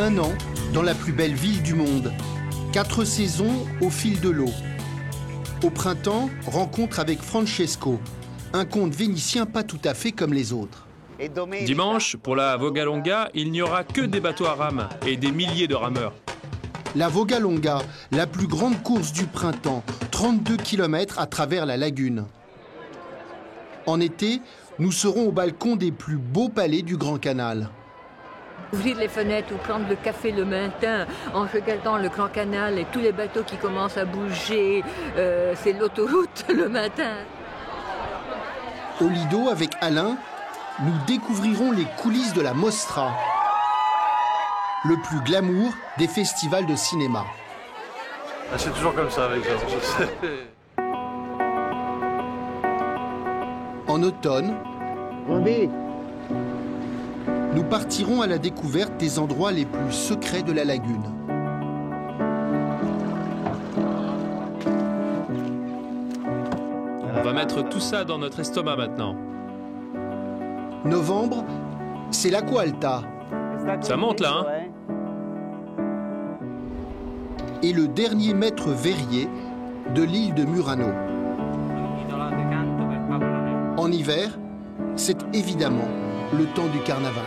Un an dans la plus belle ville du monde. 4 saisons au fil de l'eau. Au printemps, rencontre avec Francesco, un conte vénitien pas tout à fait comme les autres. Dimanche, pour la Vogalonga, il n'y aura que des bateaux à rames et des milliers de rameurs. La Vogalonga, la plus grande course du printemps, 32 km à travers la lagune. En été, nous serons au balcon des plus beaux palais du Grand Canal. Ouvrir les fenêtres ou prendre le café le matin en regardant le Grand Canal et tous les bateaux qui commencent à bouger, c'est l'autoroute le matin. Au Lido, avec Alain, nous découvrirons les coulisses de la Mostra, le plus glamour des festivals de cinéma. C'est toujours comme ça avec ça. En automne, nous partirons à la découverte des endroits les plus secrets de la lagune. On va mettre tout ça dans notre estomac maintenant. Novembre, c'est l'Aqua Alta. Ça monte là, hein? Et le dernier maître verrier de l'île de Murano. En hiver, c'est évidemment le temps du carnaval.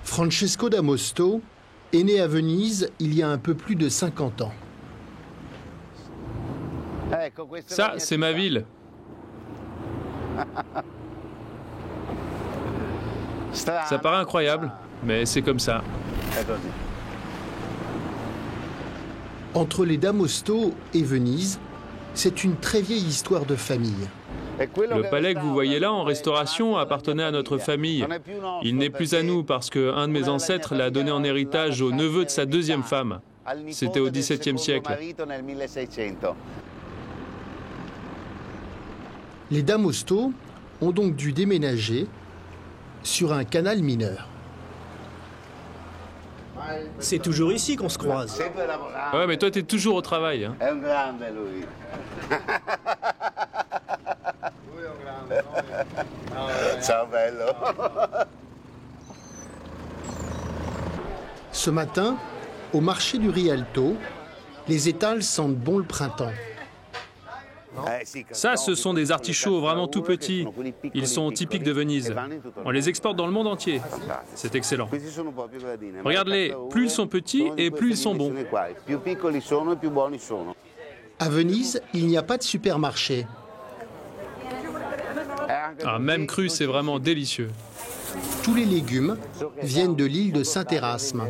Francesco d'Amosto est né à Venise il y a un peu plus de 50 ans. Ça, c'est ma ville. Ça paraît incroyable, mais c'est comme ça. Entre les d'Amosto et Venise, c'est une très vieille histoire de famille. Le palais que vous voyez là en restauration appartenait à notre famille. Il n'est plus à nous parce qu'un de mes ancêtres l'a donné en héritage au neveu de sa deuxième femme. C'était au XVIIe siècle. Les d'Amosto ont donc dû déménager sur un canal mineur. C'est toujours ici qu'on se croise. Ouais, mais toi, t'es toujours au travail. Hein. Ce matin, au marché du Rialto, les étals sentent bon le printemps. Ça, ce sont des artichauts vraiment tout petits. Ils sont typiques de Venise. On les exporte dans le monde entier. C'est excellent. Regarde-les, plus ils sont petits et plus ils sont bons. À Venise, il n'y a pas de supermarché. Ah, même cru, c'est vraiment délicieux. Tous les légumes viennent de l'île de Saint-Érasme.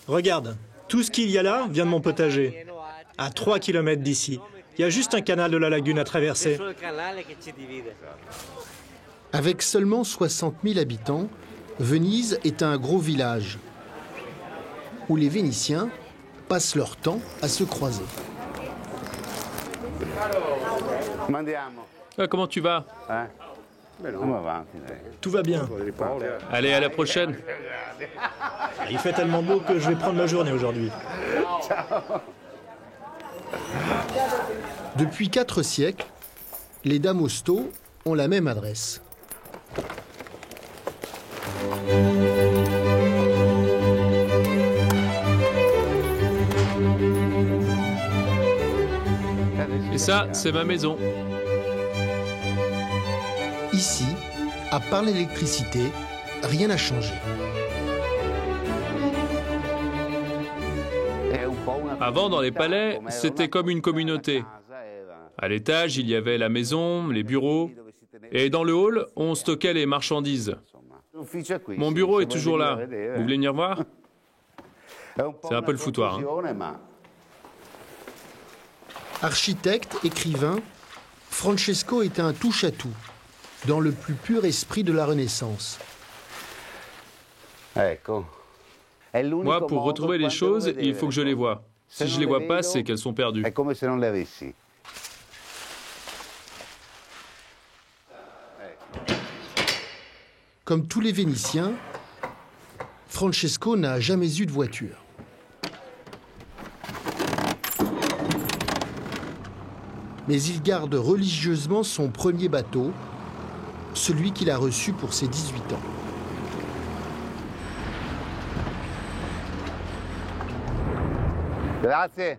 Regarde, tout ce qu'il y a là vient de mon potager. À 3 km d'ici. Il y a juste un canal de la lagune à traverser. Avec seulement 60 000 habitants, Venise est un gros village où les Vénitiens passent leur temps à se croiser. Ah, comment tu vas? Tout va bien. Allez, à la prochaine. Il fait tellement beau que je vais prendre ma journée aujourd'hui. Depuis 4 siècles, les d'Amosto ont la même adresse. Et ça, c'est ma maison. Ici, à part l'électricité, rien n'a changé. Avant, dans les palais, c'était comme une communauté. À l'étage, il y avait la maison, les bureaux. Et dans le hall, on stockait les marchandises. Mon bureau est toujours là. Vous voulez venir voir? C'est un peu le foutoir. Hein. Architecte, écrivain, Francesco est un touche-à-tout, dans le plus pur esprit de la Renaissance. Moi, pour retrouver les choses, il faut que je les voie. Si je les vois pas, c'est qu'elles sont perdues. Comme tous les Vénitiens, Francesco n'a jamais eu de voiture. mais il garde religieusement son premier bateau, celui qu'il a reçu pour ses 18 ans. Grazie.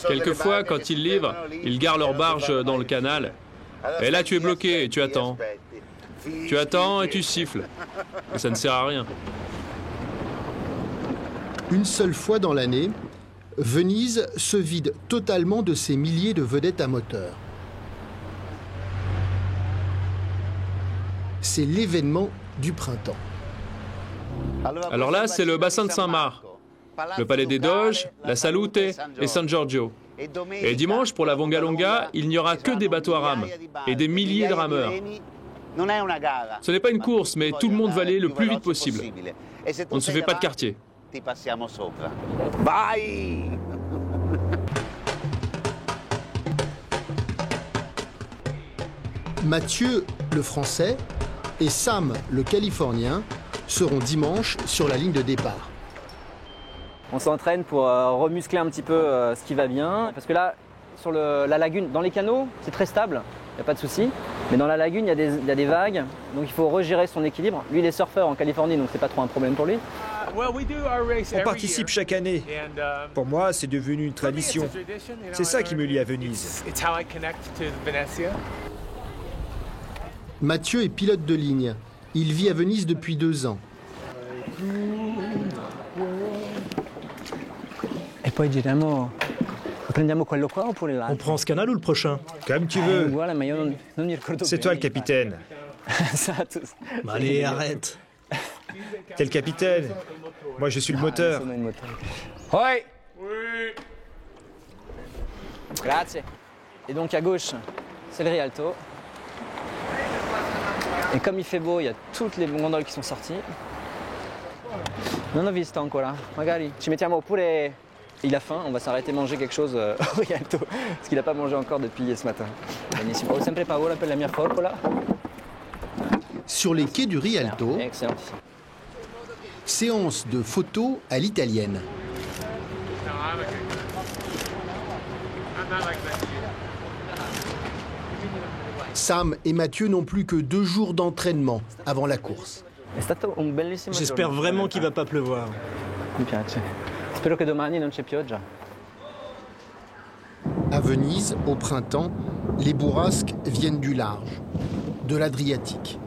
Quelquefois, quand ils livrent, ils garent leur barge dans le canal. Et là, tu es bloqué et tu attends. Tu attends et tu siffles. Et ça ne sert à rien. Une seule fois dans l'année, Venise se vide totalement de ses milliers de vedettes à moteur. C'est l'événement du printemps. Alors là, c'est le bassin de Saint-Marc, le palais des Doges, la Salute et San Giorgio. Et dimanche, pour la Vongalonga, il n'y aura que des bateaux à rames et des milliers de rameurs. Ce n'est pas une course, mais tout le monde va aller le plus vite possible. On ne se fait pas de quartier. Mathieu, le Français, et Sam, le Californien, seront dimanche sur la ligne de départ. On s'entraîne pour remuscler un petit peu ce qui va bien. Parce que là, sur la lagune, dans les canaux, c'est très stable, il n'y a pas de souci. Mais dans la lagune, il y a des vagues, donc il faut regérer son équilibre. Lui, il est surfeur en Californie, donc c'est pas trop un problème pour lui. On participe chaque année. Pour moi, c'est devenu une tradition. C'est ça qui me lie à Venise. Mathieu est pilote de ligne. Il vit à Venise depuis 2 ans. Et poi giriamo. Prendiamo quello qua oppure On prend ce canal ou le prochain? Comme tu veux. Voilà, ma io non mi ricordo C'est toi le bene. capitaine. Esatto. Allez, arrête. T'es le capitaine. Moi, je suis le moteur. Sono il motore. Hoi! Grazie. Et donc à gauche, c'est le Rialto. Et comme il fait beau, il y a toutes les gondoles qui sont sorties. Non ho visto ancora. Magari ci mettiamo pure. Il a faim, on va s'arrêter manger quelque chose au Rialto, parce qu'il n'a pas mangé encore depuis ce matin. Benissimo. Ho sempre paura per la mia forcola. Sur les quais du Rialto, Excellent. séance de photos à l'italienne. Sam et Mathieu n'ont plus que 2 jours d'entraînement avant la course. È stato un bellissimo J'espère giorno. vraiment qu'il va pas pleuvoir. Mi piace. Spero che domani non c'è pioggia. À Venise, au printemps, les bourrasques viennent du large, de l'Adriatique.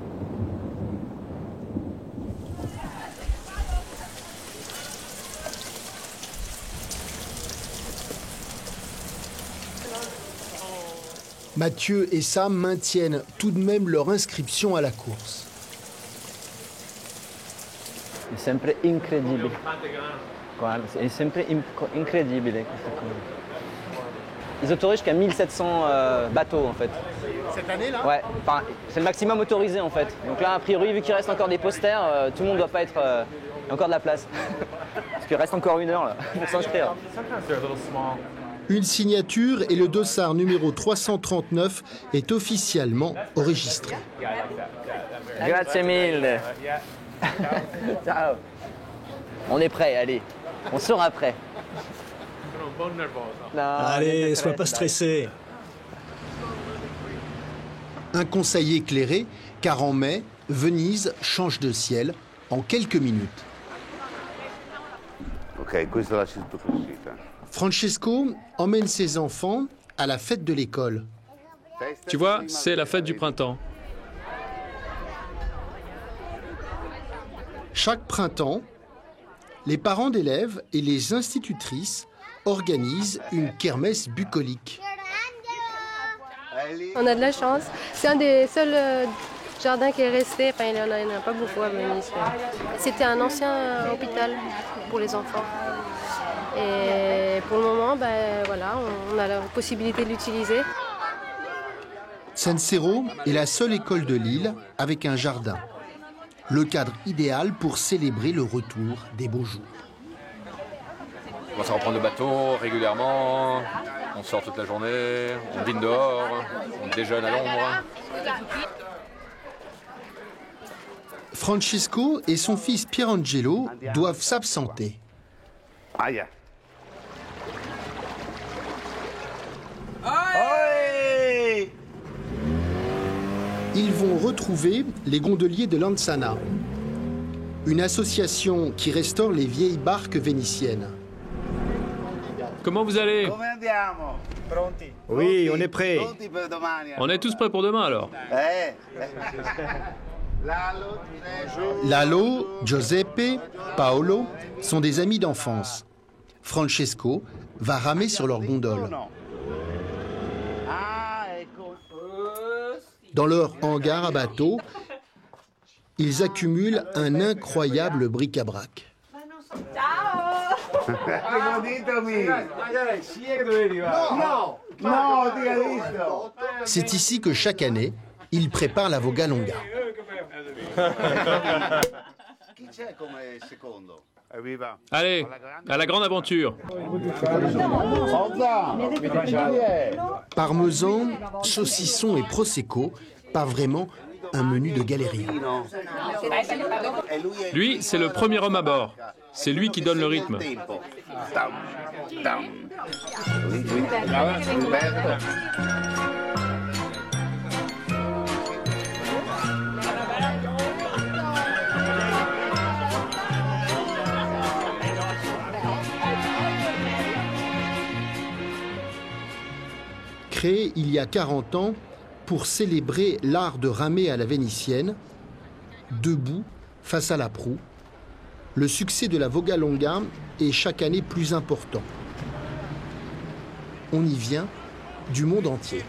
Mathieu et Sam maintiennent tout de même leur inscription à la course. È sempre incredibile. Guarda, è sempre incredibile questa cosa. Ils autorisent jusqu'à 1700 bateaux en fait. Cette année-là, Ouais, enfin, c'est le maximum autorisé en fait. Donc là, a priori, vu qu'il reste encore des posters, tout le monde doit pas être. Il y a encore de la place. Parce qu'il reste encore 1 heure là, pour s'inscrire. une signature et le dossard numéro 339 est officiellement enregistré. Grazie mille. Ciao. On est prêt, allez. On sera prêt. Non, Allez, sois pas stressé. Un conseil éclairé, car en mai, Venise change de ciel en quelques minutes. Ok, questa è la sottoclassita. Francesco emmène ses enfants à la fête de l'école. Tu vois, c'est la fête du printemps. Chaque printemps, les parents d'élèves et les institutrices organisent une kermesse bucolique. On a de la chance. C'est un des seuls jardins qui est resté. Enfin, il n'y en a pas beaucoup à Venise. C'était un ancien hôpital pour les enfants. Et pour le moment, voilà, on a la possibilité de l'utiliser. San Siro est la seule école de l'île avec un jardin. Le cadre idéal pour célébrer le retour des beaux jours. On va se reprendre le bateau régulièrement, on sort toute la journée, on dîne dehors, on déjeune à l'ombre. Francesco et son fils Pierangelo doivent s'absenter. Aia. Ils vont retrouver les gondoliers de l'Ansana, une association qui restaure les vieilles barques vénitiennes. Comment vous allez? Oui, on est prêts. On est tous prêts pour demain alors. Lalo, Giuseppe, Paolo sont des amis d'enfance. Francesco va ramer sur leur gondole. Dans leur hangar à bateau, ils accumulent un incroyable bric-à-brac. C'est ici que chaque année, ils préparent la Vogalonga. Allez, à la grande aventure. Parmesan, saucisson et prosecco, pas vraiment un menu de galérien. Lui, c'est le premier homme à bord. C'est lui qui donne le rythme. Créé il y a 40 ans pour célébrer l'art de ramer à la vénitienne, debout face à la proue, le succès de la Vogalonga est chaque année plus important. On y vient du monde entier.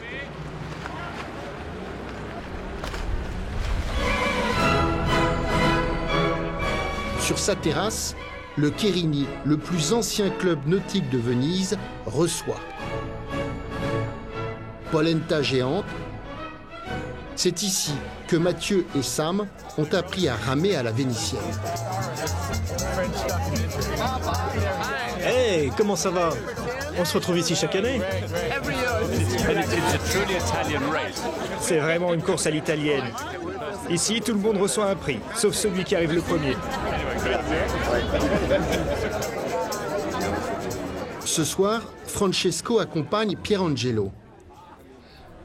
Sur sa terrasse, le Cherini, le plus ancien club nautique de Venise, reçoit. Polenta géante. C'est ici que Mathieu et Sam ont appris à ramer à la vénitienne. Hey, comment ça va? On se retrouve ici chaque année? C'est vraiment une course à l'italienne. Ici, tout le monde reçoit un prix, sauf celui qui arrive le premier. Ce soir, Francesco accompagne Pierangelo.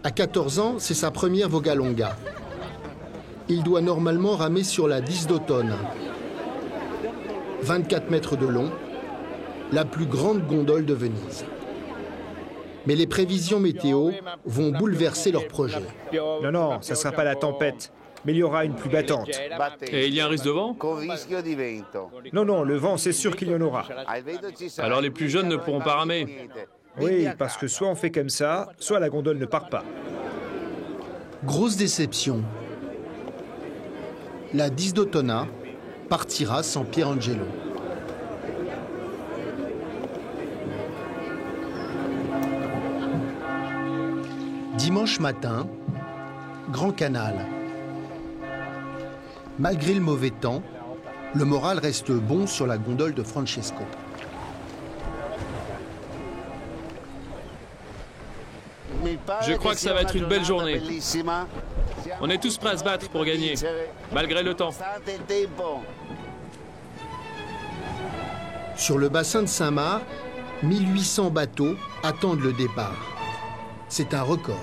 À 14 ans, c'est sa première Vogalonga. Il doit normalement ramer sur la 10 d'automne. 24 mètres de long, la plus grande gondole de Venise. Mais les prévisions météo vont bouleverser leur projet. Non, ça ne sera pas la tempête, mais il y aura une pluie battante. Et il y a un risque de vent? Non, le vent, c'est sûr qu'il y en aura. Alors les plus jeunes ne pourront pas ramer. Oui, parce que soit on fait comme ça, soit la gondole ne part pas. Grosse déception. La 10 d'Autona partira sans Pierangelo. Dimanche matin, Grand Canal. Malgré le mauvais temps, le moral reste bon sur la gondole de Francesco. Je crois que ça va être une belle journée. On est tous prêts à se battre pour gagner, malgré le temps. Sur le bassin de Saint-Marc, 1800 bateaux attendent le départ. C'est un record.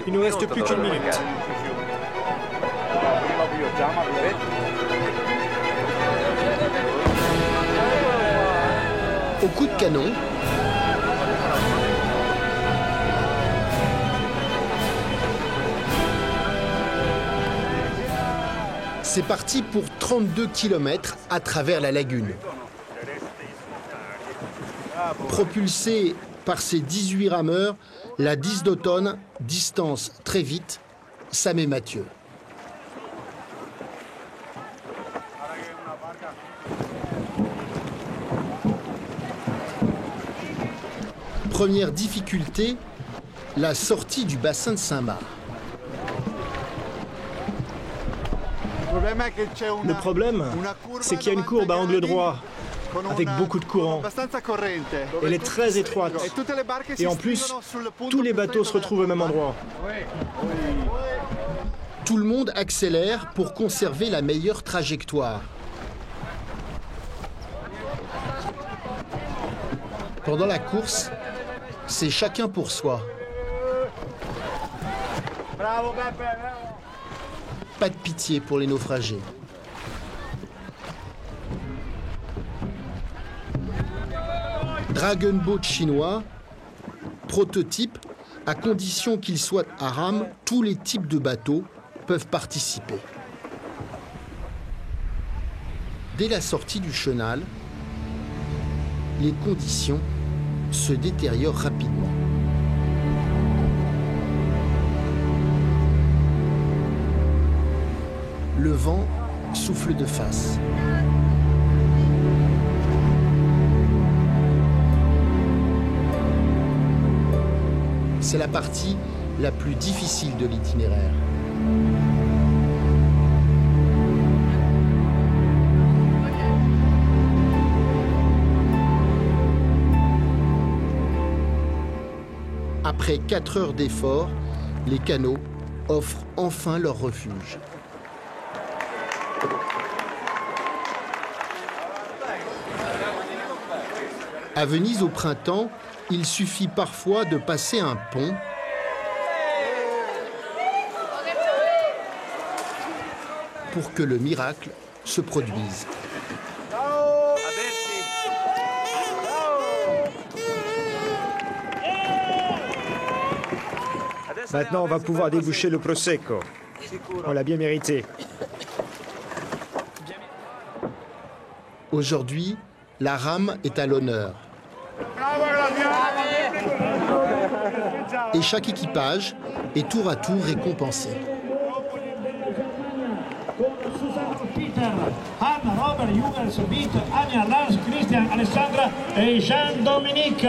Il ne nous reste plus qu'une minute. Au coup de canon, c'est parti pour 32 km à travers la lagune. Propulsée par ses 18 rameurs, la 10 d'automne distance très vite Sam et Mathieu. Première difficulté, la sortie du bassin de Saint-Marc. Le problème, c'est qu'il y a une courbe à angle droit, avec beaucoup de courant. Elle est très étroite. Et en plus, tous les bateaux se retrouvent au même endroit. Tout le monde accélère pour conserver la meilleure trajectoire. Pendant la course, c'est chacun pour soi. Pas de pitié pour les naufragés. Dragon Boat chinois, prototype, à condition qu'il soit à rame, tous les types de bateaux peuvent participer. Dès la sortie du chenal, les conditions se détériorent rapidement. Le vent souffle de face. C'est la partie la plus difficile de l'itinéraire. Après 4 heures d'effort, les canots offrent enfin leur refuge. À Venise au printemps, il suffit parfois de passer un pont pour que le miracle se produise. Maintenant, on va pouvoir déboucher le Prosecco. On l'a bien mérité. Aujourd'hui, la rame est à l'honneur. Et chaque équipage est tour à tour récompensé. Anna, Robert, Jürgens, Vito, Anja, Lars, Christian, Alessandra et Jean-Dominique.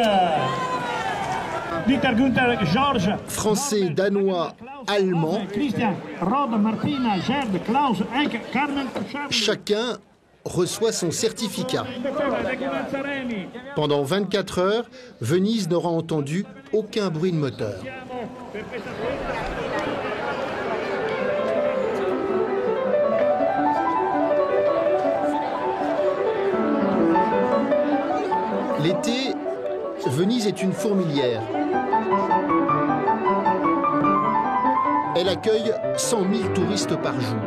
Dieter, Günther, Georges. Français, danois, allemands. Christian, Rob, Martina, Gerd, Klaus, Henk, Carmen. Chacun reçoit son certificat. Pendant 24 heures, Venise n'aura entendu aucun bruit de moteur. L'été, Venise est une fourmilière. Elle accueille 100 000 touristes par jour.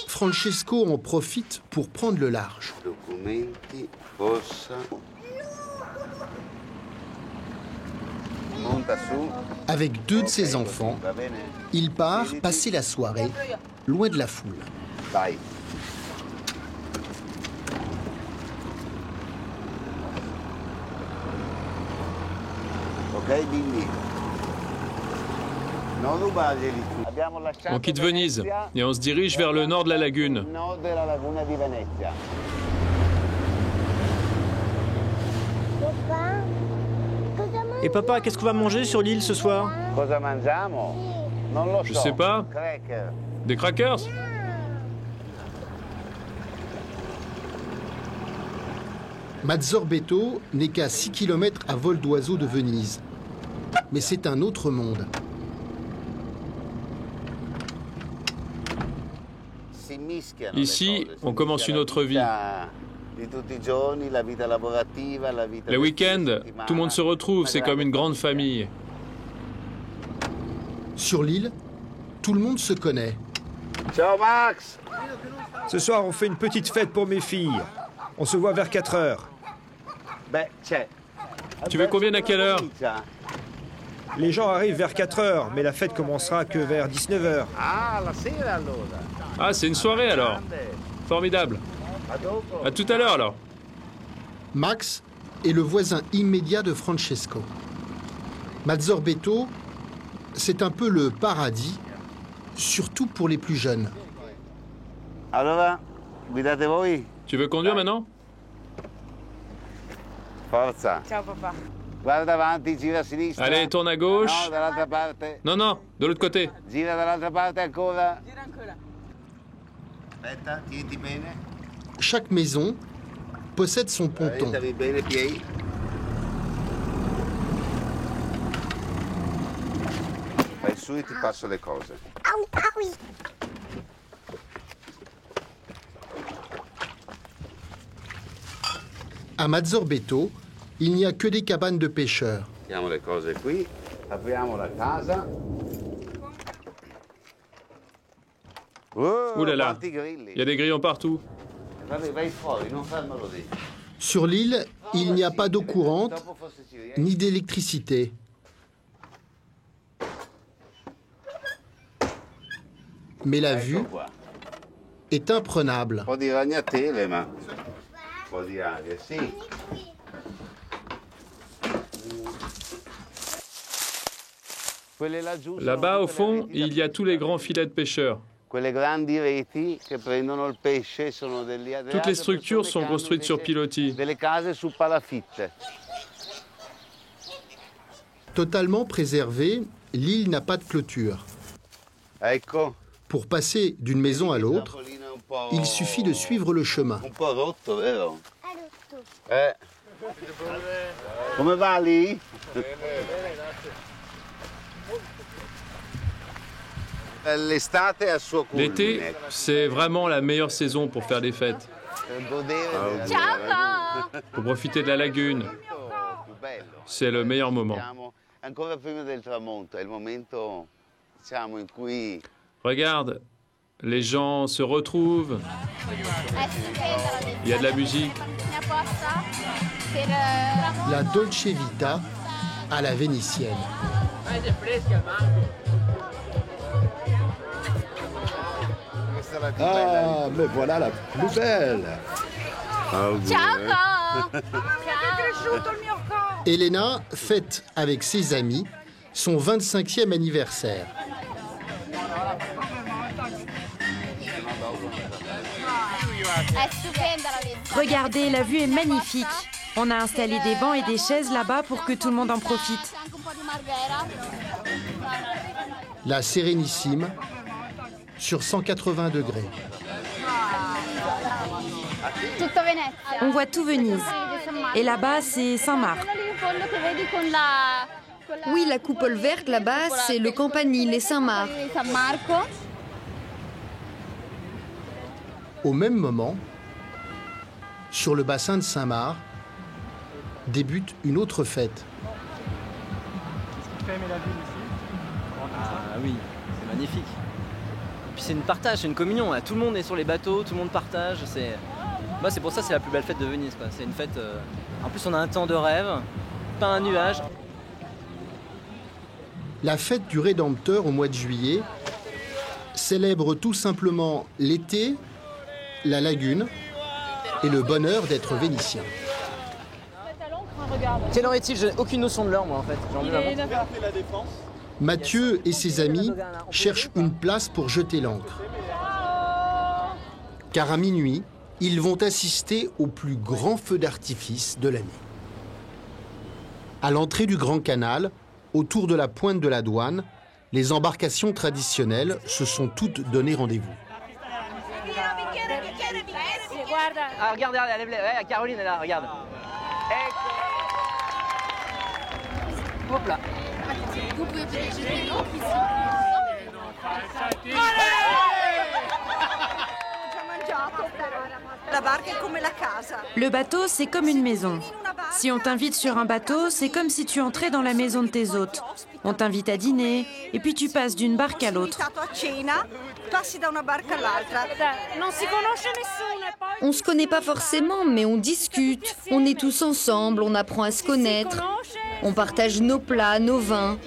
Francesco en profite pour prendre le large. Avec 2 de ses enfants, il part passer la soirée loin de la foule. On quitte Venise et on se dirige vers le nord de la lagune. Et papa, qu'est-ce qu'on va manger sur l'île ce soir? Je sais pas. Des crackers? Mazzorbeto n'est qu'à 6 km à vol d'oiseau de Venise. Mais c'est un autre monde. Ici, on commence une autre vie. Le week-end, tout le monde se retrouve, c'est comme une grande famille. Sur l'île, tout le monde se connaît. Ciao Max! Ce soir, on fait une petite fête pour mes filles. On se voit vers 4 heures. Tu veux qu'on vienne à quelle heure? Les gens arrivent vers 4 heures, mais la fête commencera que vers 19 heures. Ah, c'est une soirée alors. Formidable. À tout à l'heure alors. Max est le voisin immédiat de Francesco. Mazzorbeto, c'est un peu le paradis, surtout pour les plus jeunes. Allora, guidate voi? Tu veux conduire maintenant? Forza. Ciao papa. Guarda avanti, gira a sinistra. Allez, tourne à gauche. No, dall'altra parte. Non, de l'autre côté. Gira dall'altra parte ancora. Gira ancora. Aspetta, tienti bene. Chaque maison possède son ponton. Tieni bene i piedi. Vai su e ti passo le cose. À Mazzorbeto, il n'y a que des cabanes de pêcheurs. Mettiamo le cose qui, apriamo la casa. Ouh là là, il y a des grillons partout. Vai fuori, non fermalo lì. Sur l'île, il n'y a pas d'eau courante ni d'électricité. Mais la vue est imprenable. Un po' di ragnatele, ma un po' di aria, sì. Là-bas, au fond, il y a tous les grands filets de pêcheurs. Toutes les structures sont construites sur pilotis. Totalement préservée, l'île n'a pas de clôture. Pour passer d'une maison à l'autre, il suffit de suivre le chemin. Come va lì? L'été, c'est vraiment la meilleure saison pour faire des fêtes. Pour profiter de la lagune. C'est le meilleur moment. Regarde, les gens se retrouvent. Il y a de la musique. La Dolce Vita à la vénitienne. Ah, mais voilà la plus belle. Elena fête avec ses amis son 25e anniversaire. Regardez, la vue est magnifique. On a installé des bancs et des chaises là-bas pour que tout le monde en profite. La Sérénissime sur 180 degrés. On voit tout Venise. Et là-bas, c'est Saint-Marc. Oui, la coupole verte là-bas, c'est le Campanile et Saint-Marc. Au même moment, sur le bassin de Saint-Marc, débute une autre fête. Ah oui, c'est magnifique. Et puis c'est une partage, c'est une communion. Tout le monde est sur les bateaux, tout le monde partage. Moi, c'est pour ça que c'est la plus belle fête de Venise, quoi. C'est une fête. En plus, on a un temps de rêve, pas un nuage. La fête du Rédempteur au mois de juillet célèbre tout simplement l'été, la lagune et le bonheur d'être vénitien. Quelle heure est-il? Je n'ai aucune notion de l'heure, moi, en fait. Mathieu et ses amis cherchent une place pour jeter l'ancre. Car à minuit, ils vont assister au plus grand feu d'artifice de l'année. À l'entrée du Grand Canal, autour de la pointe de la Douane, les embarcations traditionnelles se sont toutes donné rendez-vous. Ah, regardez, ouais, Caroline est là, regarde. Hop là. Vous pouvez peut-être jeter l'encre ici. Le bateau, c'est comme une maison. Si on t'invite sur un bateau, c'est comme si tu entrais dans la maison de tes hôtes. On t'invite à dîner, et puis tu passes d'une barque à l'autre. On se connaît pas forcément, mais on discute. On est tous ensemble, on apprend à se connaître. On partage nos plats, nos vins.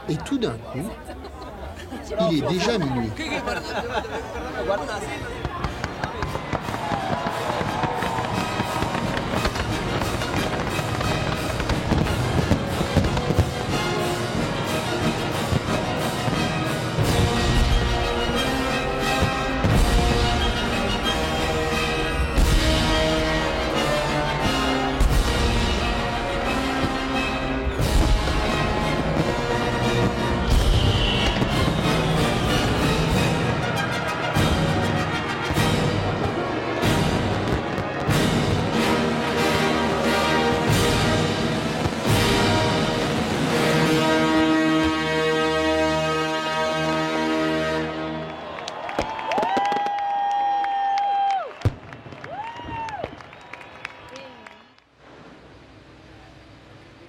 Et tout d'un coup, il est déjà minuit.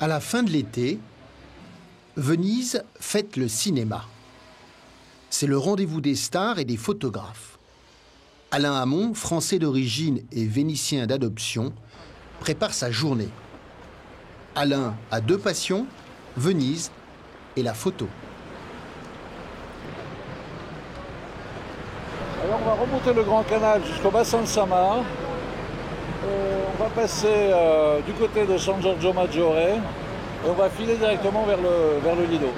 À la fin de l'été, Venise fête le cinéma. C'est le rendez-vous des stars et des photographes. Alain Hamon, français d'origine et vénitien d'adoption, prépare sa journée. Alain a 2 passions, Venise et la photo. Alors on va remonter le Grand Canal jusqu'au bassin de Sama. On va passer du côté de San Giorgio Maggiore et on va filer directement vers le Lido.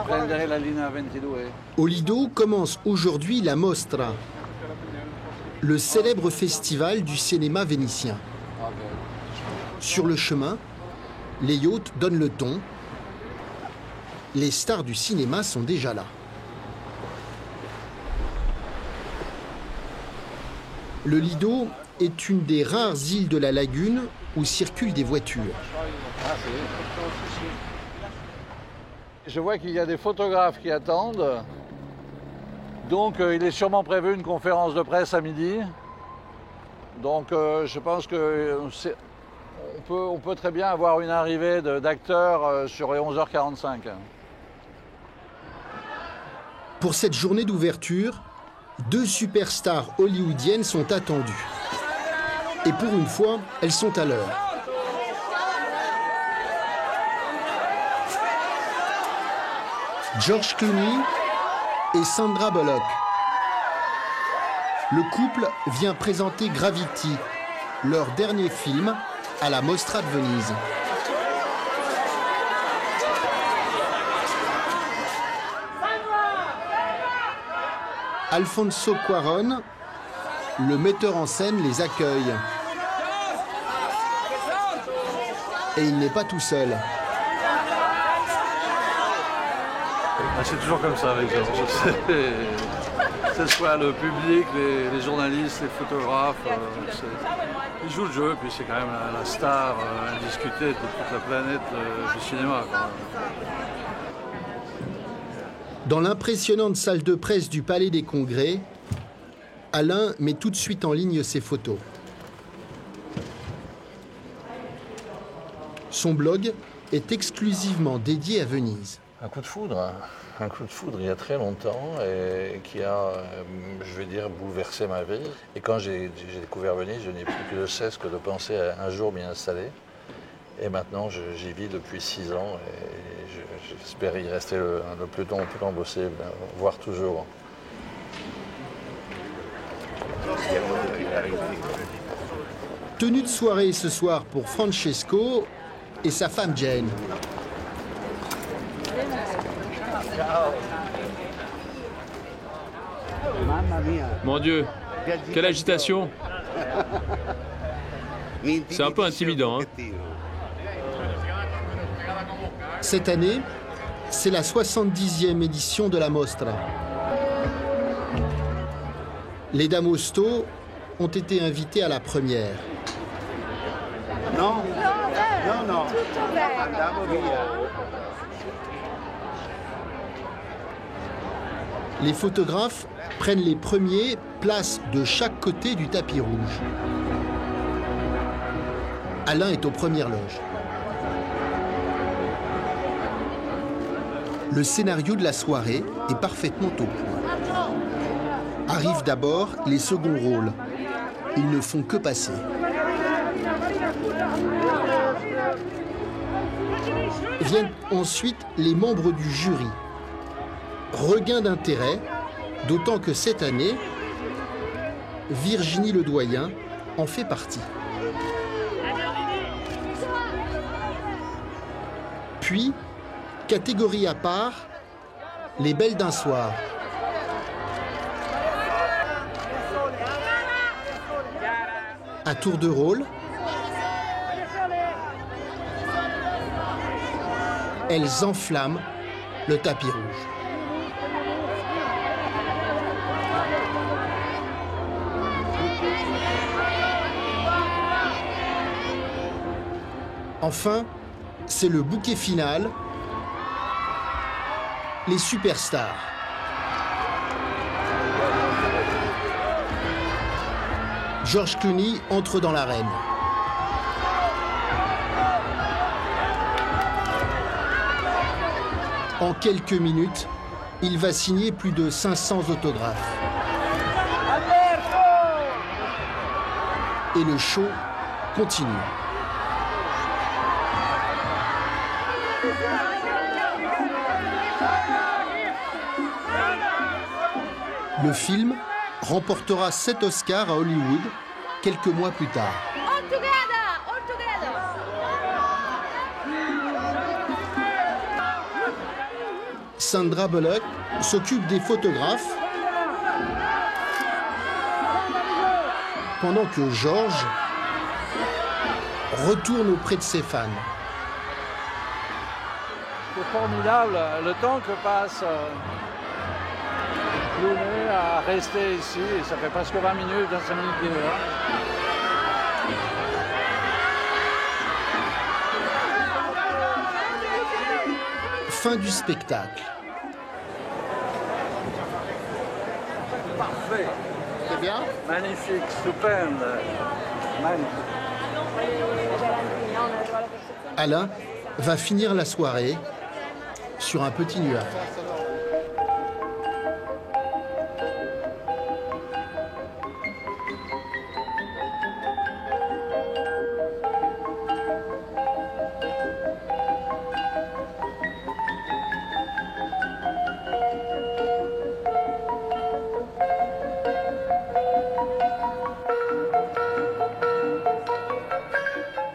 Prendere la linea 22. Au Lido commence aujourd'hui la Mostra, le célèbre festival du cinéma vénitien. Sur le chemin, les yachts donnent le ton. Les stars du cinéma sont déjà là. Le Lido est une des rares îles de la lagune où circulent des voitures. Je vois qu'il y a des photographes qui attendent. Donc il est sûrement prévu une conférence de presse à midi. Donc je pense qu'on peut très bien avoir une arrivée d'acteurs sur les 11h45. Pour cette journée d'ouverture, 2 superstars hollywoodiennes sont attendues. Et pour une fois, elles sont à l'heure. George Clooney et Sandra Bullock. Le couple vient présenter Gravity, leur dernier film, à la Mostra de Venise. Alfonso Cuarón, le metteur en scène, les accueille. Et il n'est pas tout seul. C'est toujours comme ça avec Georges. Que ce soit le public, les journalistes, les photographes, ils jouent le jeu, puis c'est quand même la star indiscutée de toute la planète du cinéma. Dans l'impressionnante salle de presse du Palais des Congrès, Alain met tout de suite en ligne ses photos. Son blog est exclusivement dédié à Venise. Un coup de foudre il y a très longtemps et qui a, je vais dire, bouleversé ma vie. Et quand j'ai découvert Venise, je n'ai plus que de cesse que de penser à un jour m'y installer. Et maintenant, j'y vis depuis 6 ans et j'espère y rester le plus longtemps possible, voire toujours. Tenue de soirée ce soir pour Francesco et sa femme Jane. Mon Dieu, quelle agitation! C'est un peu intimidant, hein? Cette année, c'est la 70e édition de la Mostra. Les dames Hosto ont été invitées à la première. Non, non. Les photographes prennent les premiers places de chaque côté du tapis rouge. Alain est aux premières loges. Le scénario de la soirée est parfaitement au point. Arrivent d'abord les seconds rôles. Ils ne font que passer. Viennent ensuite les membres du jury. Regain d'intérêt, d'autant que cette année, Virginie Ledoyen en fait partie. Puis, catégorie à part, les belles d'un soir. À tour de rôle, elles enflamment le tapis rouge. Enfin, c'est le bouquet final, les superstars. George Clooney entre dans l'arène. En quelques minutes, il va signer plus de 500 autographes. Et le show continue. Le film remportera 7 Oscars à Hollywood quelques mois plus tard. Sandra Bullock s'occupe des photographes pendant que George retourne auprès de ses fans. C'est formidable le temps que passe Clooney à rester ici. Ça fait presque 20 minutes, 25 minutes qu'il est là. Fin du spectacle. Parfait. C'est bien? Magnifique, stupende. Magnifique. Alain va finir la soirée sur un petit nuage.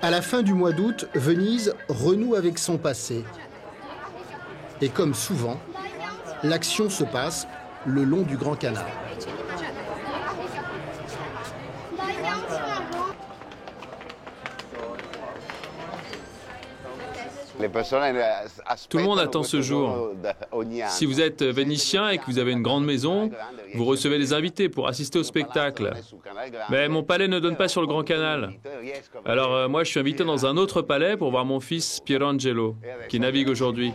À la fin du mois d'août, Venise renoue avec son passé. Et comme souvent, l'action se passe le long du Grand Canal. Tout le monde attend ce jour. Si vous êtes vénitien et que vous avez une grande maison, vous recevez des invités pour assister au spectacle. Mais mon palais ne donne pas sur le Grand Canal. Alors moi, je suis invité dans un autre palais pour voir mon fils Pierangelo, qui navigue aujourd'hui.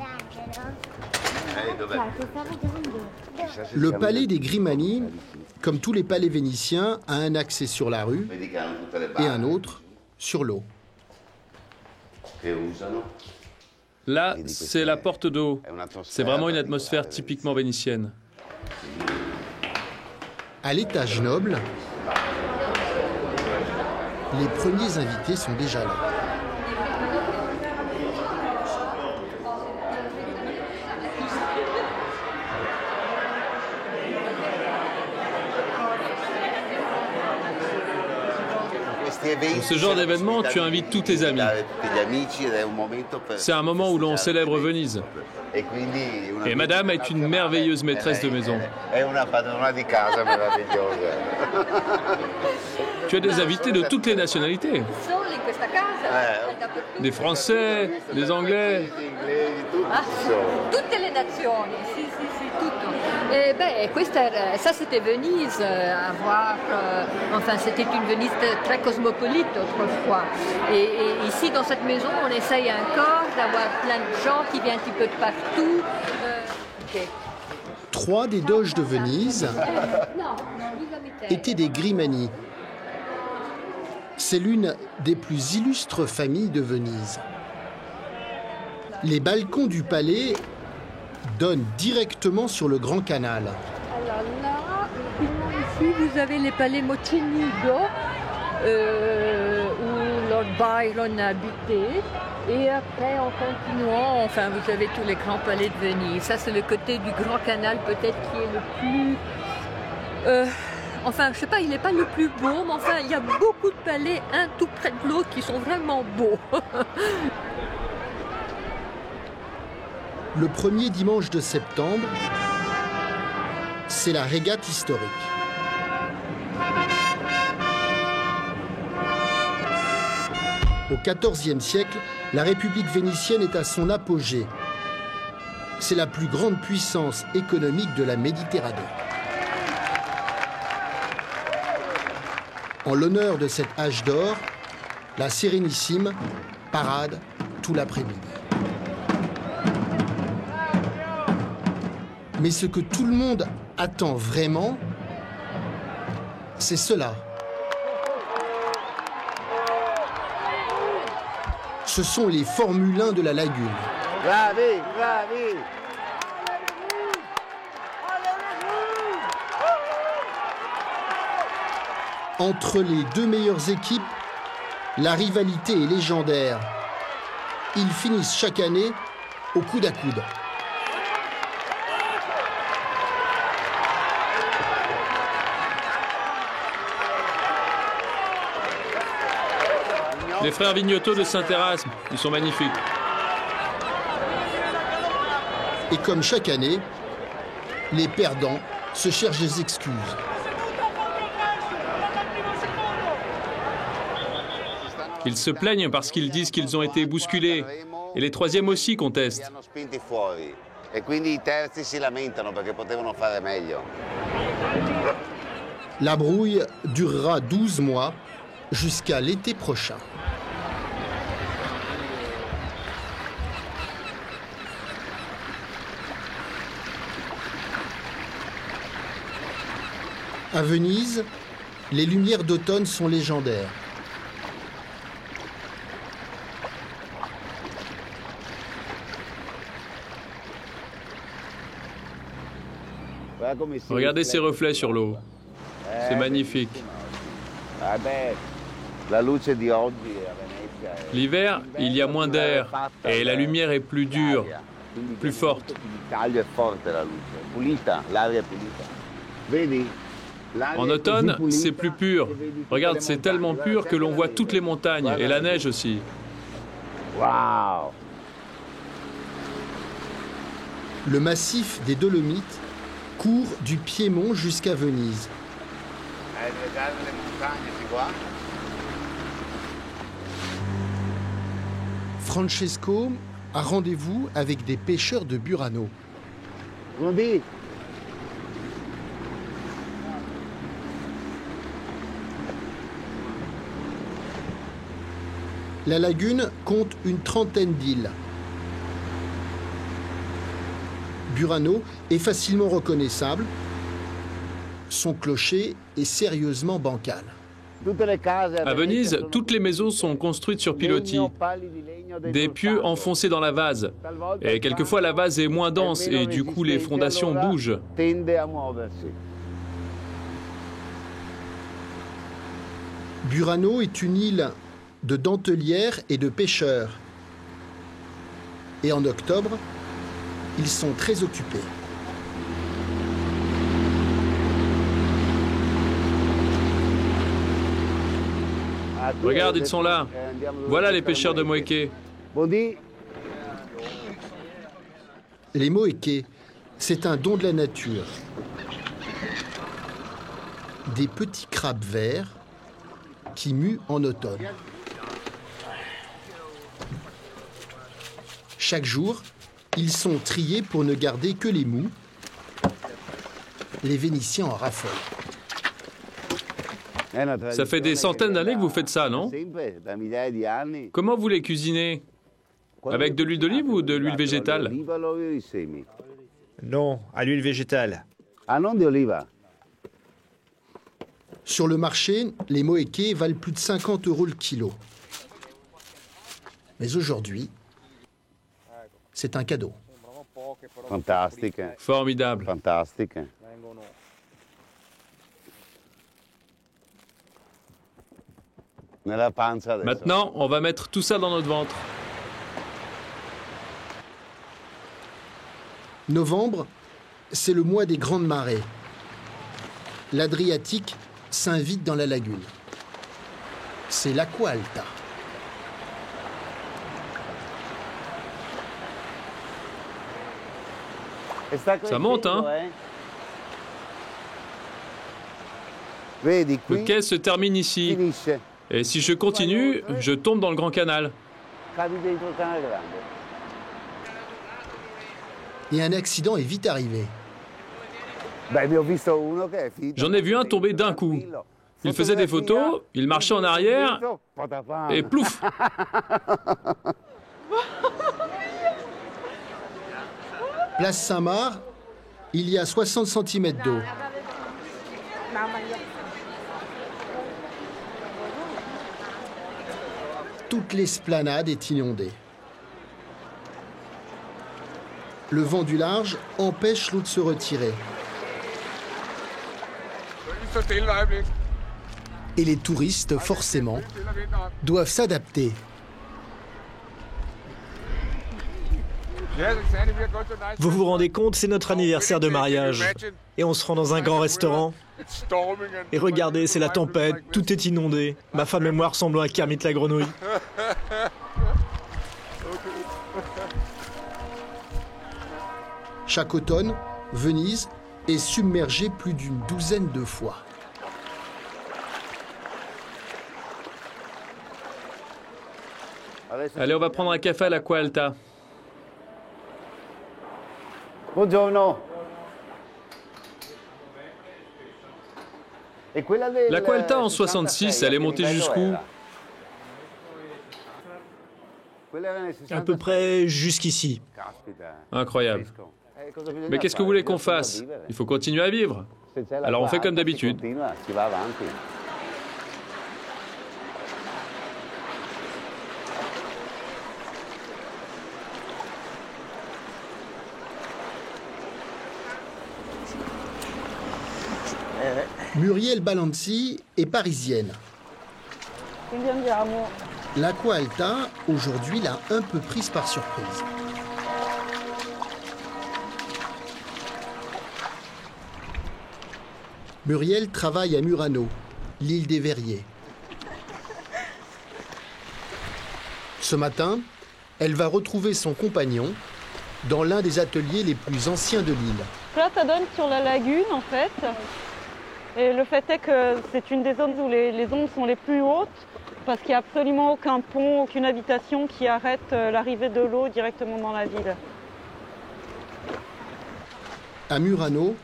Le palais des Grimani, comme tous les palais vénitiens, a un accès sur la rue et un autre sur l'eau. Là, c'est la porte d'eau. C'est vraiment une atmosphère typiquement vénitienne. À l'étage noble, les premiers invités sont déjà là. Pour ce genre d'événement, tu invites tous tes amis. C'est un moment où l'on célèbre Venise. Et madame est une merveilleuse maîtresse de maison. Tu as des invités de toutes les nationalités. Des Français, des Anglais. Ah, toutes les nations, si, tutto. Ça c'était Venise, à voir, enfin c'était une Venise très cosmopolite autrefois. Et ici dans cette maison, on essaye encore d'avoir plein de gens qui viennent un petit peu de partout. Okay. 3 des doges de Venise étaient des Grimani. C'est l'une des plus illustres familles de Venise. Les balcons du palais donnent directement sur le Grand Canal. Alors là, ici, vous avez les palais Mocenigo, où Lord Byron a habité. Et après, en continuant, enfin, vous avez tous les grands palais de Venise. Ça, c'est le côté du Grand Canal, peut-être, qui est le plus... Enfin, je sais pas, il n'est pas le plus beau, mais enfin, il y a beaucoup de palais, un tout près de l'autre, qui sont vraiment beaux. Le premier dimanche de septembre, c'est la régate historique. Au XIVe siècle, la République vénitienne est à son apogée. C'est la plus grande puissance économique de la Méditerranée. En l'honneur de cet âge d'or, la Sérénissime parade tout l'après-midi. Mais ce que tout le monde attend vraiment, c'est cela. Ce sont les Formule 1 de la lagune. Bravi, bravi. Entre les deux meilleures équipes, la rivalité est légendaire. Ils finissent chaque année au coude à coude. Les frères Vignotto de Saint-Érasme, ils sont magnifiques. Et comme chaque année, les perdants se cherchent des excuses. Ils se plaignent parce qu'ils disent qu'ils ont été bousculés. Et les troisièmes aussi contestent. La brouille durera 12 mois jusqu'à l'été prochain. À Venise, les lumières d'automne sont légendaires. Regardez ces reflets sur l'eau. C'est magnifique. L'hiver, il y a moins d'air et la lumière est plus dure, plus forte. En automne, c'est plus pur. Regarde, c'est tellement pur que l'on voit toutes les montagnes et la neige aussi. Wow. Le massif des Dolomites court du Piémont jusqu'à Venise. Francesco a rendez-vous avec des pêcheurs de Burano. La lagune compte une trentaine d'îles. Burano est facilement reconnaissable. Son clocher est sérieusement bancal. À Venise, toutes les maisons sont construites sur pilotis, des pieux enfoncés dans la vase. Et quelquefois, la vase est moins dense et du coup, les fondations bougent. Burano est une île de dentelières et de pêcheurs. Et en octobre, ils sont très occupés. Regarde, ils sont là. Voilà les pêcheurs de Moeke. Les Moeke, c'est un don de la nature. Des petits crabes verts qui muent en automne. Chaque jour, ils sont triés pour ne garder que les mous. Les Vénitiens en raffolent. Ça fait des centaines d'années que vous faites ça, non? Comment vous les cuisinez? Avec de l'huile d'olive ou de l'huile végétale? Non, à l'huile végétale. Sur le marché, les Moeke valent plus de 50 € le kilo. Mais aujourd'hui, c'est un cadeau. Fantastique. Formidable. Fantastique. Maintenant, on va mettre tout ça dans notre ventre. Novembre, c'est le mois des grandes marées. L'Adriatique s'invite dans la lagune. C'est l'Acqua Alta. Ça monte, hein? Le quai se termine ici. Et si je continue, je tombe dans le Grand Canal. Et un accident est vite arrivé. J'en ai vu un tomber d'un coup. Il faisait des photos, il marchait en arrière, et plouf! Place Saint-Marc, il y a 60 cm d'eau. Toute l'esplanade est inondée. Le vent du large empêche l'eau de se retirer. Et les touristes, forcément, doivent s'adapter. Vous vous rendez compte, c'est notre anniversaire de mariage. Et on se rend dans un grand restaurant. Et regardez, c'est la tempête, tout est inondé. Ma femme et moi ressemblons à Kermit la grenouille. Chaque automne, Venise est submergée plus d'une douzaine de fois. Allez, on va prendre un café à l'Acqua Alta. Buongiorno. L'Acqua Alta en 66, elle est montée jusqu'où? À peu près jusqu'ici. Incroyable. Mais qu'est-ce que vous voulez qu'on fasse? Il faut continuer à vivre. Alors on fait comme d'habitude. Muriel Balanzi est parisienne. L'Acqua Alta, aujourd'hui, l'a un peu prise par surprise. Muriel travaille à Murano, l'île des Verriers. Ce matin, elle va retrouver son compagnon dans l'un des ateliers les plus anciens de l'île. Là, ça donne sur la lagune, en fait. Et le fait est que c'est une des zones où les ondes sont les plus hautes, parce qu'il n'y a absolument aucun pont, aucune habitation qui arrête l'arrivée de l'eau directement dans la ville. À Murano,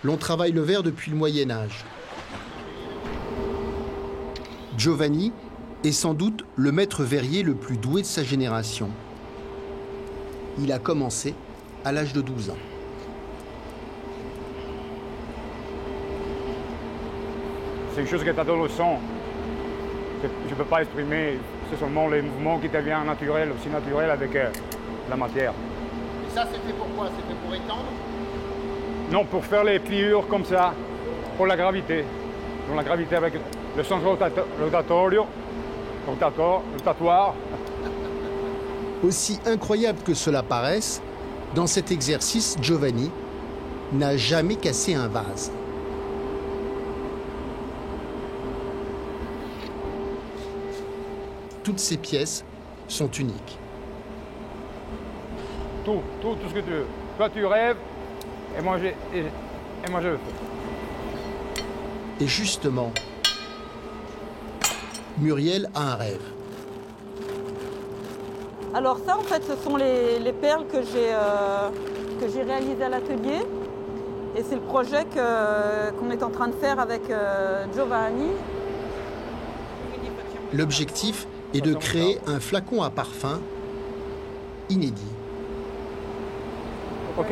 l'on travaille le verre depuis le Moyen-Âge. Giovanni est sans doute le maître verrier le plus doué de sa génération. Il a commencé à l'âge de 12 ans. C'est quelque chose qui est adolescent. Je ne peux pas exprimer, c'est seulement les mouvements qui deviennent naturels, aussi naturels avec la matière. Et ça, c'est fait pour quoi? C'est fait pour étendre? Non, pour faire les pliures comme ça, pour la gravité. Donc la gravité avec le sens rotatoire. Aussi incroyable que cela paraisse, dans cet exercice, Giovanni n'a jamais cassé un vase. Toutes ces pièces sont uniques. Tout ce que tu veux. Toi, tu rêves, et moi, je le fais. Et justement, Muriel a un rêve. Alors ça, en fait, ce sont les perles que j'ai réalisées à l'atelier. Et c'est le projet qu'on est en train de faire avec Giovanni. L'objectif est de créer un flacon à parfum inédit. OK.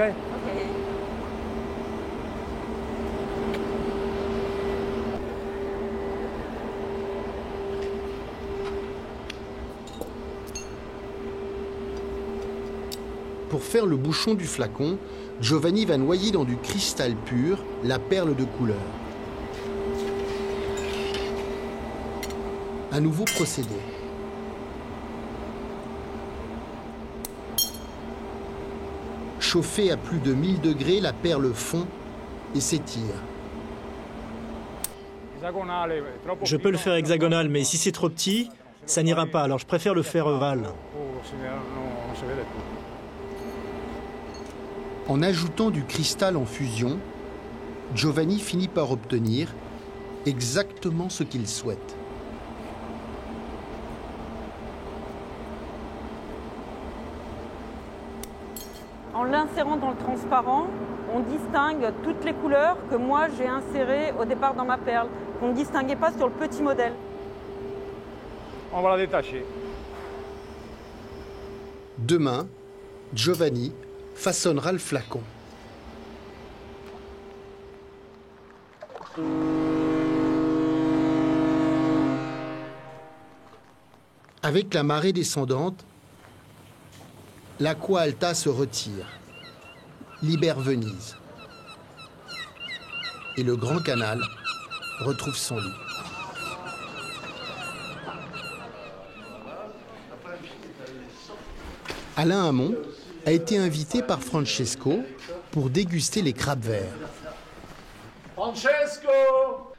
Pour faire le bouchon du flacon, Giovanni va noyer dans du cristal pur la perle de couleur. Un nouveau procédé. Chauffée à plus de 1000 degrés, la perle fond et s'étire. Je peux le faire hexagonal, mais si c'est trop petit, ça n'ira pas, alors je préfère le faire ovale. En ajoutant du cristal en fusion, Giovanni finit par obtenir exactement ce qu'il souhaite. En l'insérant dans le transparent, on distingue toutes les couleurs que moi j'ai insérées au départ dans ma perle, qu'on ne distinguait pas sur le petit modèle. On va la détacher. Demain, Giovanni façonnera le flacon. Avec la marée descendante, l'Acqua Alta se retire, libère Venise. Et le grand canal retrouve son lit. Alain Hamon a été invité par Francesco pour déguster les crabes verts. Francesco!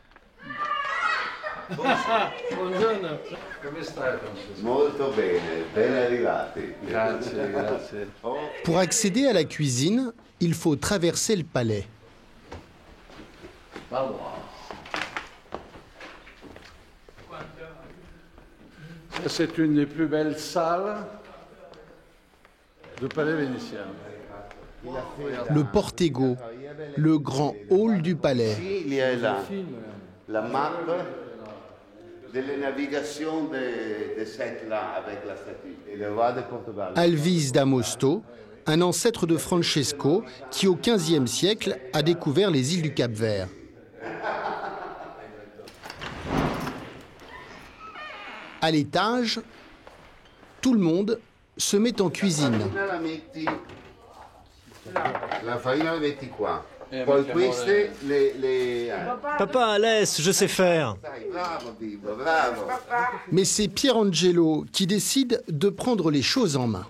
Buongiorno. Come stai, Francesco? Molto bene, ben arrivati. Grazie, grazie. Pour accéder à la cuisine, il faut traverser le palais. C'est une des plus belles salles du palais vénitien. Le Portego, le grand hall du palais. Ici, il y a la map delle navigations de cette là avec la statue. Et le roi de Portugal. Alvise d'Amosto, un ancêtre de Francesco qui au XVe siècle a découvert les îles du Cap-Vert. À l'étage, tout le monde se met en cuisine. La farina la metti qua. Poi queste le... Papa, laisse, je sais faire. Bravo, Bibo, bravo. Mais c'est Pierangelo qui décide de prendre les choses en main.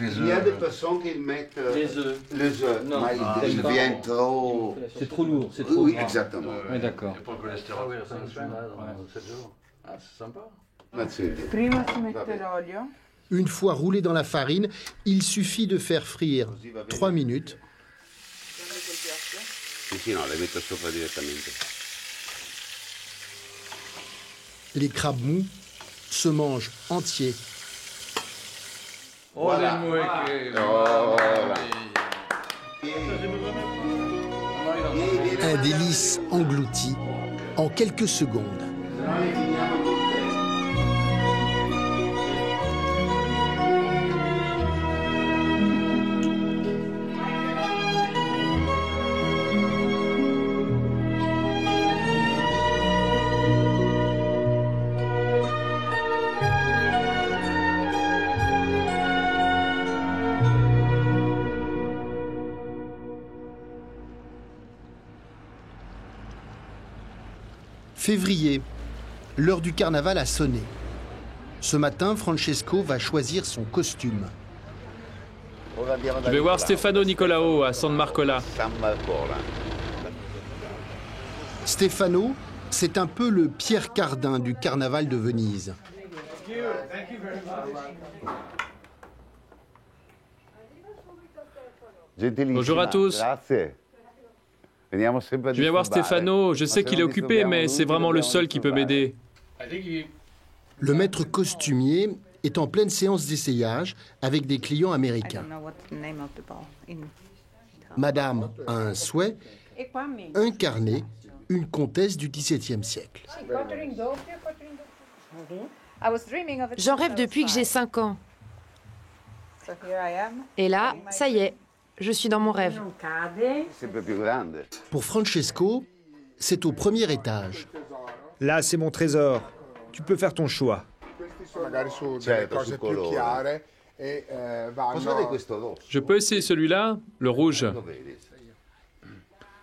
Il y a des personnes qui mettent les œufs. Non, mais il devient trop... C'est trop lourd, c'est trop Oui, gras. exactement. Oui, d'accord. Pour le cholestérol, oui, ça me dans 7 jours. Ah, c'est sympa. Prima si mette l'olio. Une fois roulé dans la farine, il suffit de faire frire 3 minutes. Sì, no, le metto sopra direttamente. Les crabes mous se mangent entiers. Oh, les mouettes. Un délice englouti en quelques secondes. Février, l'heure du carnaval a sonné. Ce matin, Francesco va choisir son costume. Je vais voir Stefano Nicolao à San Marcola. Stefano, c'est un peu le Pierre Cardin du carnaval de Venise. Bonjour à tous. Je viens voir Stefano, je sais qu'il est occupé, mais c'est vraiment le seul qui peut m'aider. Le maître costumier est en pleine séance d'essayage avec des clients américains. Madame a un souhait, incarner une comtesse du XVIIe siècle. J'en rêve depuis que j'ai 5 ans. Et là, ça y est, je suis dans mon rêve. Pour Francesco, c'est au premier étage. Là, c'est mon trésor. Tu peux faire ton choix. Je peux essayer celui-là, le rouge.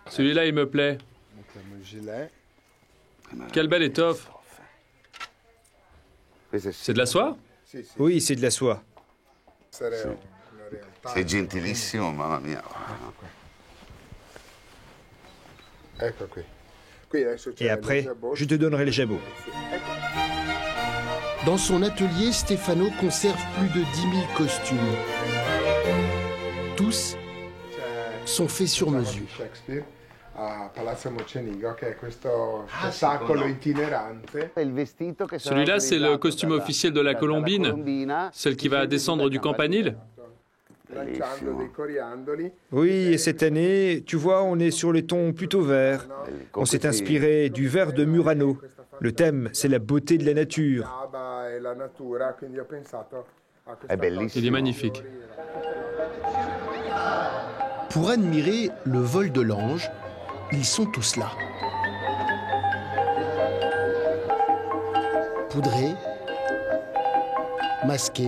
Celui-là, il me plaît. Quelle belle étoffe. C'est de la soie? Oui, c'est de la soie. C'est gentilissimo, mamma mia. Et après, je te donnerai les jabots. Dans son atelier, Stefano conserve plus de 10 000 costumes. Tous sont faits sur mesure. Celui-là, c'est le costume officiel de la Colombine, celle qui va descendre du campanile. Oui, et cette année, tu vois, on est sur les tons plutôt verts. On s'est inspiré du vert de Murano. Le thème, c'est la beauté de la nature. Il est magnifique. Pour admirer le vol de l'ange, ils sont tous là. Poudrés, masqués,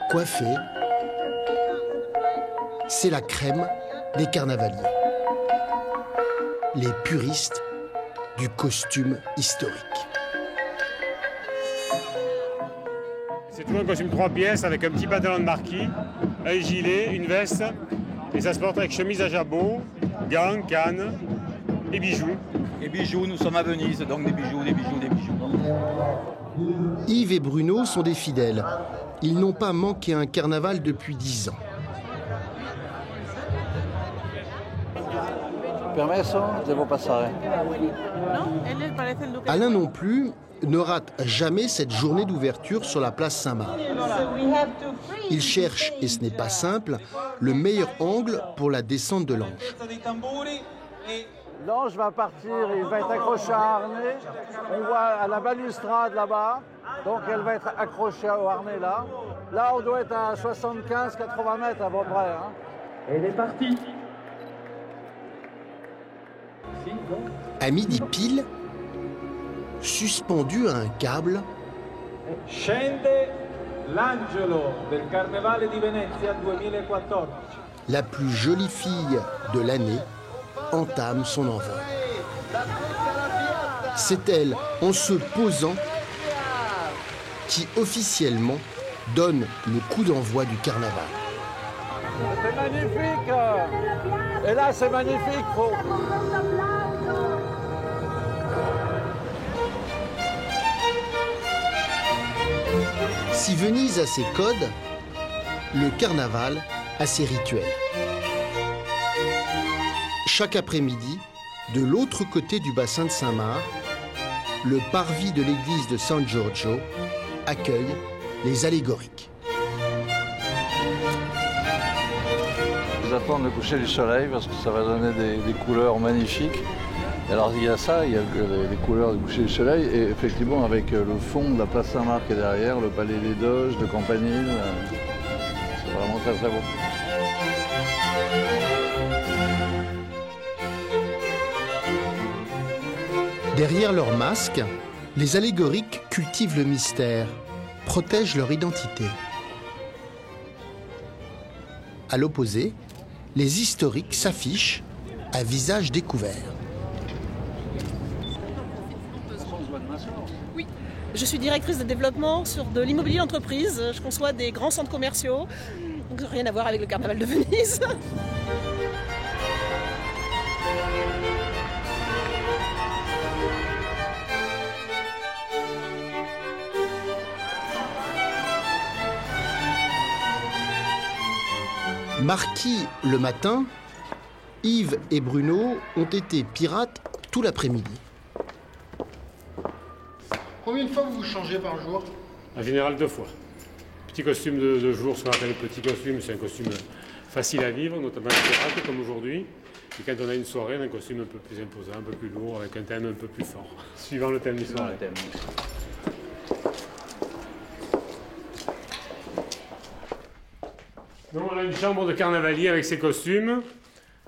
coiffés. C'est la crème des carnavaliers. Les puristes du costume historique. C'est toujours un costume 3 pièces avec un petit pantalon de marquis, un gilet, une veste. Et ça se porte avec chemise à jabot, gants, cannes et bijoux. Et bijoux, nous sommes à Venise, donc des bijoux, des bijoux, des bijoux. Yves et Bruno sont des fidèles. Ils n'ont pas manqué un carnaval depuis 10 ans. Permesso, devo passare. Alain non plus ne rate jamais cette journée d'ouverture sur la place Saint-Marc. Il cherche, et ce n'est pas simple, le meilleur angle pour la descente de l'ange. L'ange va partir, il va être accroché à harnais. On voit à la balustrade là-bas, donc elle va être accrochée au harnais là. Là, on doit être à 75-80 mètres à peu près. Hein. Elle est partie. À midi pile, suspendu à un câble, Scende l'angelo del Carnevale di Venezia 2014. la plus jolie fille de l'année entame son envol. C'est elle, en se posant, qui officiellement donne le coup d'envoi du carnaval. C'est magnifique. Et là, c'est magnifique. Si Venise a ses codes, le carnaval a ses rituels. Chaque après-midi, de l'autre côté du bassin de Saint-Marc, le parvis de l'église de San Giorgio accueille les allégoriques. Ils attendent le coucher du soleil parce que ça va donner des couleurs magnifiques. Alors il y a ça, il y a les couleurs du coucher du soleil et effectivement avec le fond de la place Saint-Marc et derrière, le palais des Doges de Campanile, c'est vraiment très très beau. Derrière leur masque, les allégoriques cultivent le mystère, protègent leur identité. À l'opposé, les historiques s'affichent à visage découvert. Oui, je suis directrice de développement sur de l'immobilier d'entreprise. Je conçois des grands centres commerciaux, donc rien à voir avec le carnaval de Venise. Marquis le matin, Yves et Bruno ont été pirates tout l'après-midi. Combien de fois vous vous changez par jour? En général 2 fois. Petit costume de jour, ce qu'on appelle le petit costume, c'est un costume facile à vivre, notamment les pirates comme aujourd'hui. Et quand on a une soirée, on a un costume un peu plus imposant, un peu plus lourd, avec un thème un peu plus fort, suivant le thème du soir. Donc on a une chambre de carnavalier avec ses costumes.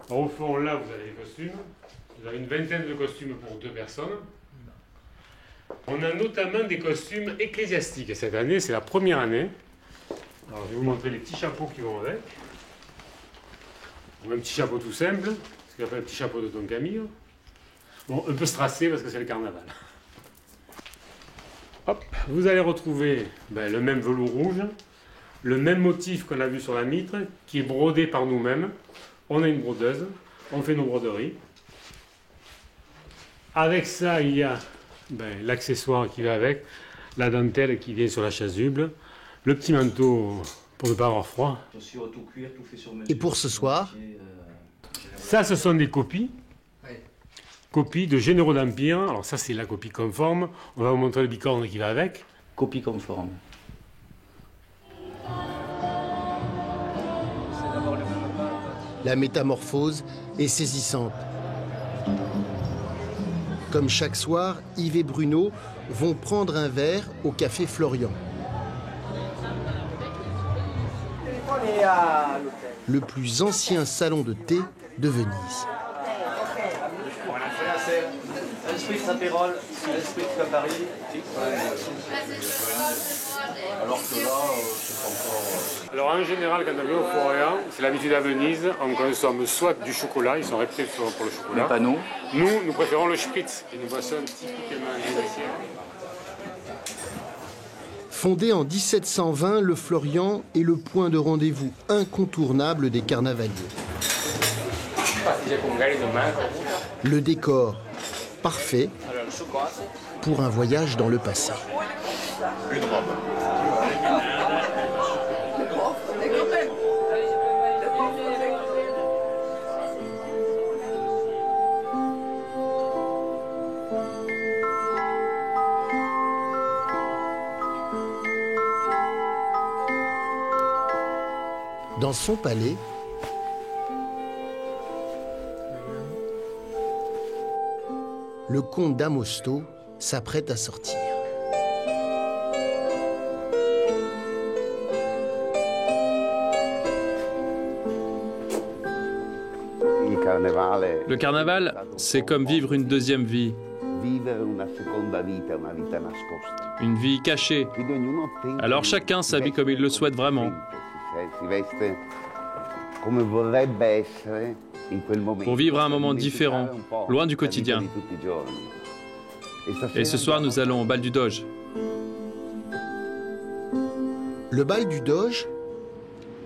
Alors, au fond, là, vous avez les costumes. Vous avez une vingtaine de costumes pour 2 personnes. On a notamment des costumes ecclésiastiques. Cette année, c'est la première année. Alors, je vais vous montrer les petits chapeaux qui vont avec. On a un petit chapeau tout simple, ce qu'on appelle un petit chapeau de Don Camille. Bon, un peu strassé parce que c'est le carnaval. Hop, vous allez retrouver le même velours rouge, le même motif qu'on a vu sur la mitre, qui est brodé par nous-mêmes. On a une brodeuse, on fait nos broderies. Avec ça, il y a l'accessoire qui va avec, la dentelle qui vient sur la chasuble, le petit manteau pour ne pas avoir froid. Et pour ce soir, ça, ce sont des copies. Copie de généraux d'Empire. Alors ça, c'est la copie conforme. On va vous montrer le bicorne qui va avec. Copie conforme. la métamorphose est saisissante. Comme chaque soir, Yves et Bruno vont prendre un verre au café Florian. Le plus ancien salon de thé de Venise. Un spritz apérole, un spritz à Paris. Alors que là, c'est encore... Alors en général, quand on vient au Florian, c'est l'habitude à Venise, on consomme soit du chocolat, ils sont réputés pour le chocolat. Mais pas nous. Nous préférons le spritz, une boisson typiquement vénitienne. Fondé en 1720, le Florian est le point de rendez-vous incontournable des carnavaliers. Le décor parfait pour un voyage dans le passé. Dans son palais, le comte d'Amosto s'apprête à sortir. Le carnaval, c'est comme vivre une deuxième vie. Une vie cachée. Alors chacun s'habille comme il le souhaite vraiment. Pour vivre un moment différent, loin du quotidien. Et ce soir, nous allons au bal du Doge. Le bal du Doge,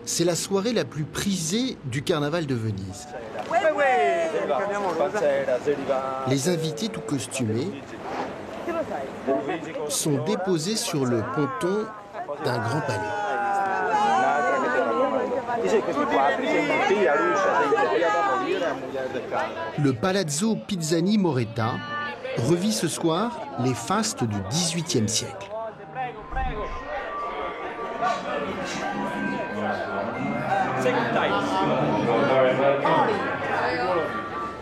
c'est la soirée la plus prisée du carnaval de Venise. Les invités tout costumés sont déposés sur le ponton d'un grand palais. Le Palazzo Pizzani Moretta revit ce soir les fastes du XVIIIe siècle.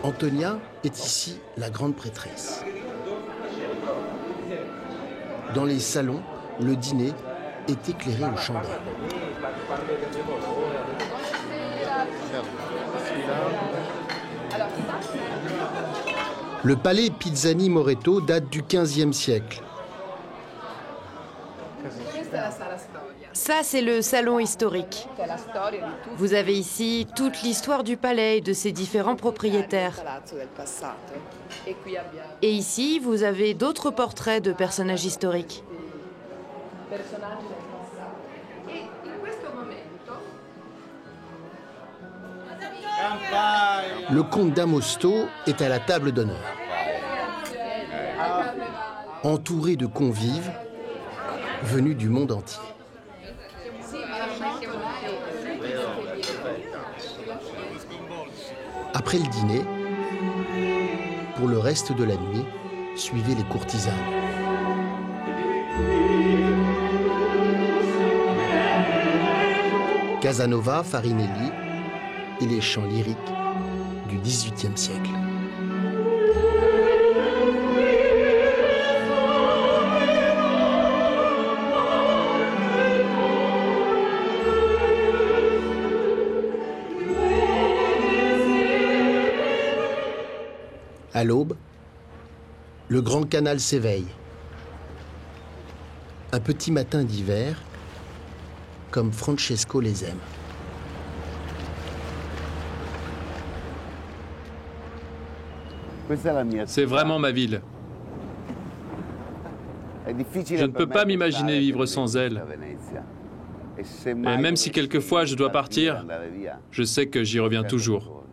Antonia est ici la grande prêtresse. Dans les salons, le dîner est éclairé aux chandelles. Le palais Pizzani Moretto date du XVe siècle. Ça, c'est le salon historique. Vous avez ici toute l'histoire du palais et de ses différents propriétaires. Et ici, vous avez d'autres portraits de personnages historiques. Le comte d'Amosto est à la table d'honneur. Entouré de convives venus du monde entier. Après le dîner, pour le reste de la nuit, suivez les courtisanes. Casanova, Farinelli et les chants lyriques du XVIIIe siècle. À l'aube, le grand canal s'éveille. Un petit matin d'hiver, comme Francesco les aime. C'est vraiment ma ville. Je ne peux pas m'imaginer vivre sans elle. Et même si quelquefois je dois partir, je sais que j'y reviens toujours.